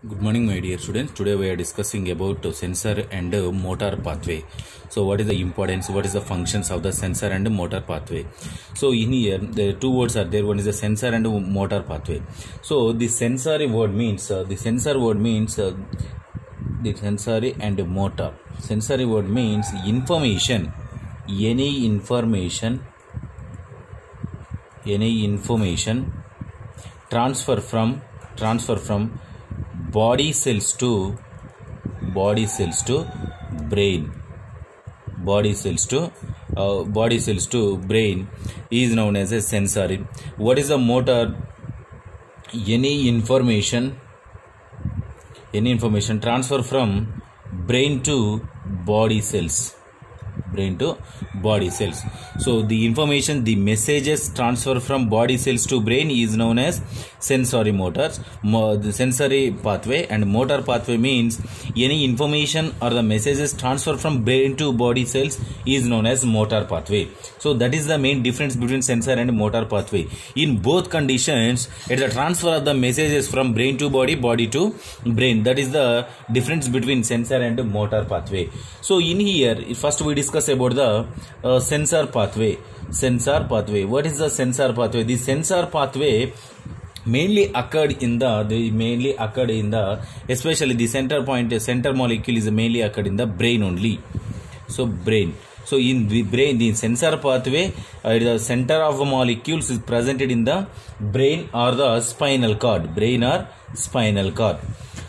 Good morning, my dear students. Today we are discussing about sensor and motor pathway. So, what is the importance? What is the functions of the sensor and motor pathway? So, in here, the two words are there. One is the sensor and motor pathway. So, the sensory word means the sensory and motor. Sensory word means information. Any information transfer from body cells to brain. Body cells to brain is known as a sensory. What is a motor? Any information transfer from brain to body cells. So the information, the messages transfer from body cells to brain is known as sensory motors. The sensory pathway and motor pathway means any information or the messages transfer from brain to body cells is known as motor pathway. So that is the main difference between sensor and motor pathway. In both conditions, it is a transfer of the messages from brain to body, body to brain. That is the difference between sensor and motor pathway. So in here, first we discuss about the sensor pathway. What is the sensor pathway? The sensor pathway mainly occurred in the especially the center molecule is mainly occurred in the brain only. So brain. So in the brain, the sensor pathway, the center of molecules is presented in the brain or the spinal cord.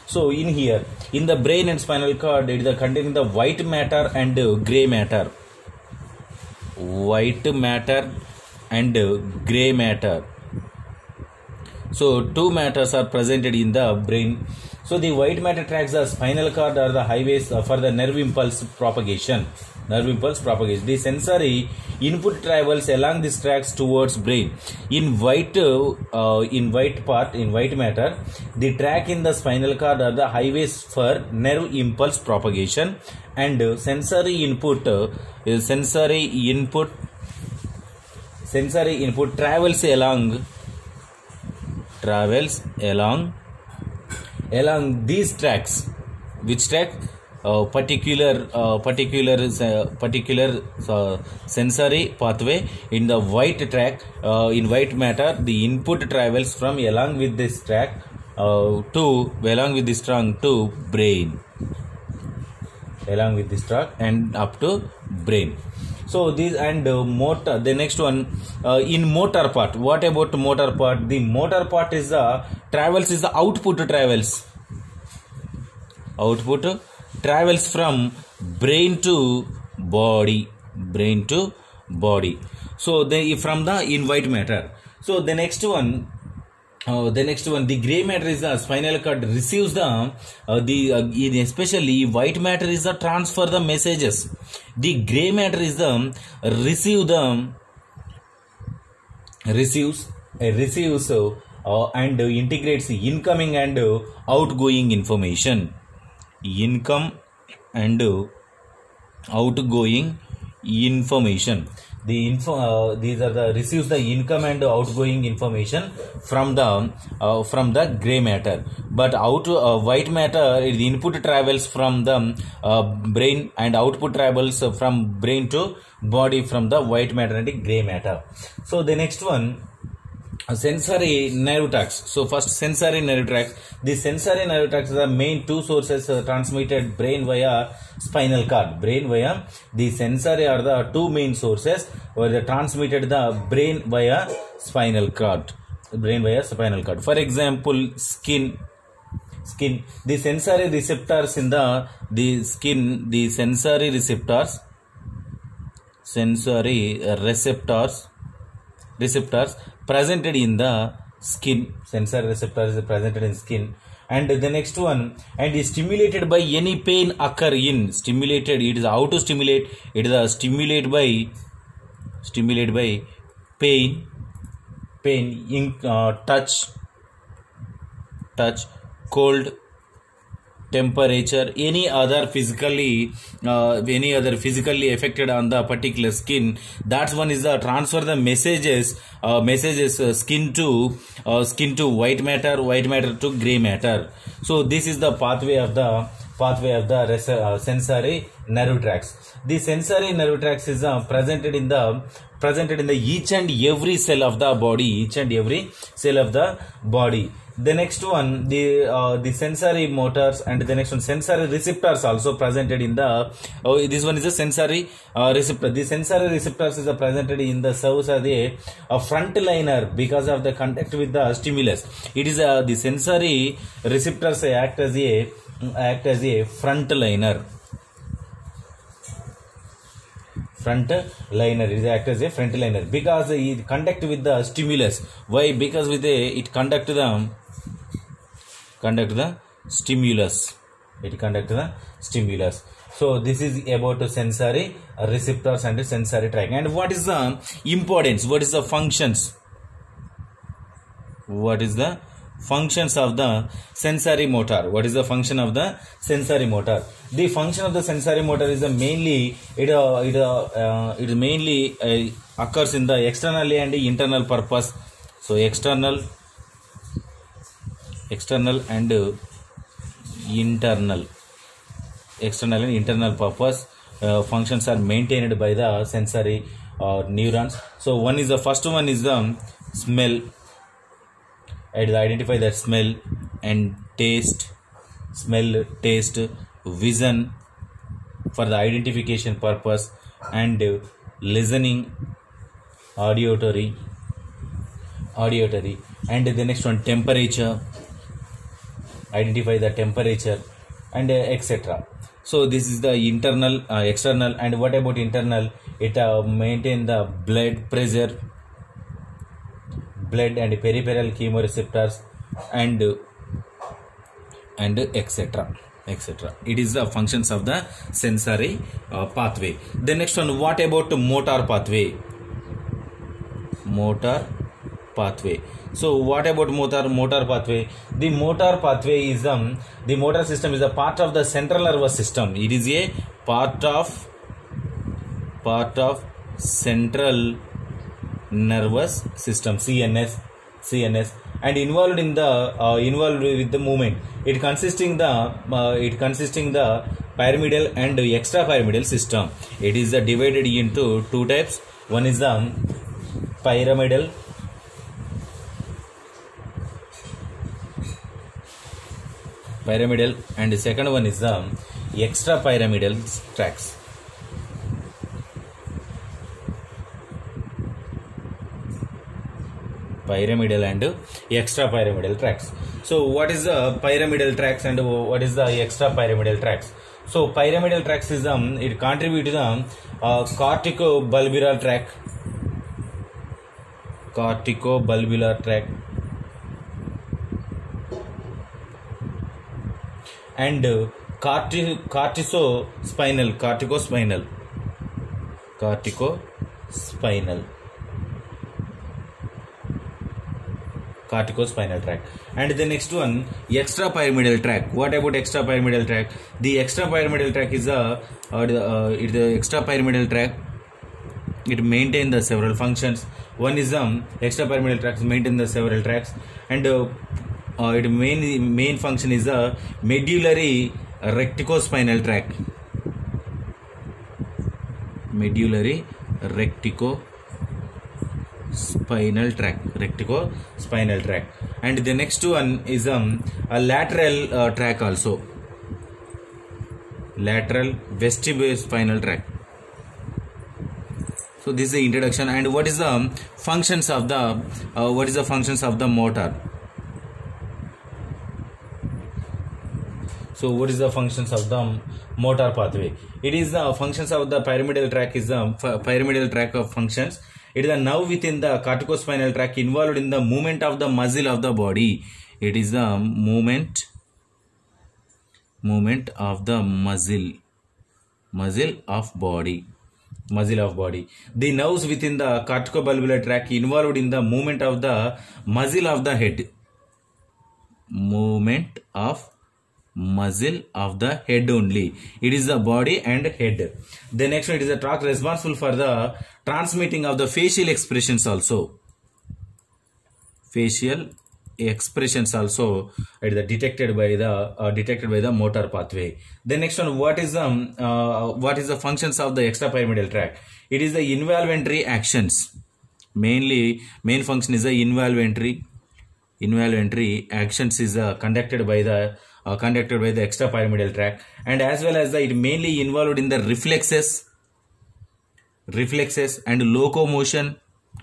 So in here, in the brain and spinal cord, it is containing the white matter and grey matter. So two matters are presented in the brain. So the white matter tracks the spinal cord or the highways for the nerve impulse propagation. The sensory input travels along these tracks towards brain. In white matter, the track in the spinal cord are the highways for nerve impulse propagation, and sensory input travels along these tracks. Which track? Particular sensory pathway. In the white track, in white matter, the input travels from along with this track to brain, and up to brain. So this and motor. The next one, in motor part. What about motor part? The motor part is the output travels from brain to body. So from the in white matter. So the next one, the gray matter is the spinal cord receives especially white matter is the transfer the messages. The gray matter is the receives and integrates incoming and outgoing information. These are the receives the income and outgoing information from the gray matter. But white matter, the input travels from the brain and output travels from brain to body from the white matter and the gray matter. So the next one, sensory nerve tracts. So first, sensory nerve tracts. The sensory nerve tracts are the main two sources transmitted brain via spinal cord. The sensory are the two main sources where they transmitted the brain via spinal cord. For example, skin. The sensory receptors in the skin. The sensory receptors presented in the skin. Sensory receptors is presented in skin. And the next one, and is stimulated by any pain occur in. Stimulated, it is how to stimulate. It is stimulated by pain in touch, cold, temperature, any other physically affected on the particular skin. That one is the transfer the messages skin to white matter to gray matter. So this is the pathway of the sensory nerve tracts. The sensory nerve tracts is presented in the each and every cell of the body. The next one, the sensory motors, and the next one, sensory receptors also presented in the this one is a sensory receptor. The sensory receptors is presented in the serves as a frontliner because of the contact with the stimulus. It is the sensory receptors act as a frontliner. It is act as a frontliner because it contact with the stimulus. Why? Because with it conduct the stimulus. So this is about sensory receptors and sensory tract. And what is the importance? What is the functions? What is the functions of the sensory motor? What is the function of the sensory motor? The function of the sensory motor is mainly mainly occurs in the external and internal purpose. So external and internal purpose functions are maintained by the sensory neurons. So the first one is the smell. It identify that smell and taste, vision for the identification purpose, and listening, auditory, and the next one, temperature, identify the temperature, and etc. So this is the internal, external. And what about internal? It maintain the blood pressure, blood and peripheral chemoreceptors, and etc. It is the functions of the sensory pathway. The next one, what about motor pathway? So what about motor pathway? The motor pathway is the motor system is a part of the central nervous system. It is a part of central nervous system, CNS, and involved with the movement. It consisting the pyramidal and extrapyramidal system. It is divided into two types. One is the pyramidal and the second one is the extrapyramidal tracts. Pyramidal and extrapyramidal tracts. So what is the pyramidal tracts and what is the extrapyramidal tracts? So pyramidal tracts is it contribute to the corticobulbar tract, and corticospinal tract. And the next one, extrapyramidal tract. What about extrapyramidal tract? The extrapyramidal tract is the extrapyramidal tract. It maintains the several functions. One is extrapyramidal tracts maintain the several tracts, and its main function is the medullary recticospinal tract. Recticospinal tract. And the next one is a lateral tract also. Lateral vestibulospinal tract. So this is the introduction. And what is the functions of the motor? So what is the functions of the motor pathway? It is the functions of the pyramidal tract is the pyramidal tract of functions. It is a nerve within the corticospinal tract involved in the movement of the muscle of the body. It is the movement of the muscle of body. The nerves within the corticobulbar tract involved in the movement of the muscle of the head. Movement of muscle of the head only. It is the body and head. The next one, it is the tract responsible for the transmitting of the facial expressions also. Facial expressions also it is detected by the motor pathway. The next one, what is the functions of the extrapyramidal tract? It is the involuntary actions. Main function is the involuntary actions is conducted by the extrapyramidal tract, and as well as it mainly involved in the reflexes and locomotion.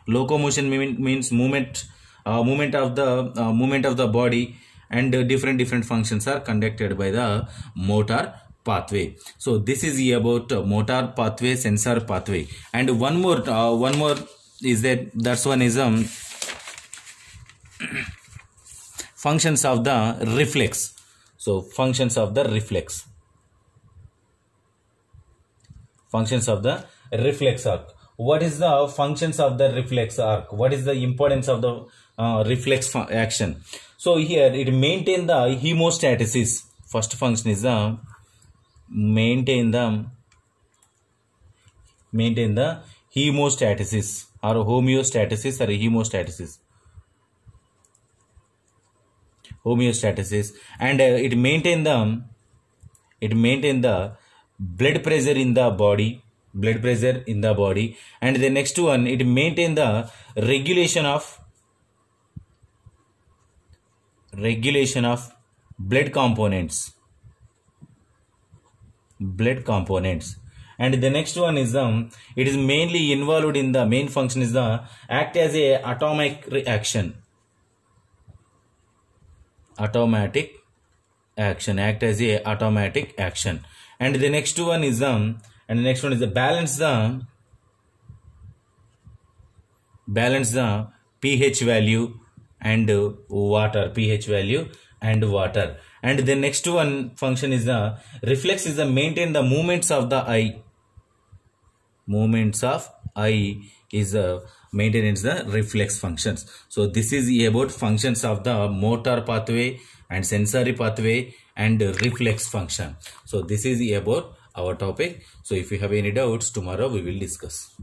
Locomotion means movement of the body, and different functions are conducted by the motor pathway. So this is about motor pathway, sensor pathway, and one more is that's one is functions of the reflex. So functions of the reflex arc. What is the functions of the reflex arc? What is the importance of the reflex action? So here it maintain the hemostasis. First function is the maintain the hemostasis or homeostasis and it maintain the blood pressure in the body, and the next one, it maintain the regulation of blood components, and the next one is it is mainly involved in the main function is the act as a atomic action, act as a automatic action. And the next one is the balance the pH value and water, and the next one function is the reflex is the maintain the movements of the eye. Is maintenance the reflex functions. So this is about functions of the motor pathway and sensory pathway and reflex function. So this is about our topic. So if you have any doubts, tomorrow we will discuss.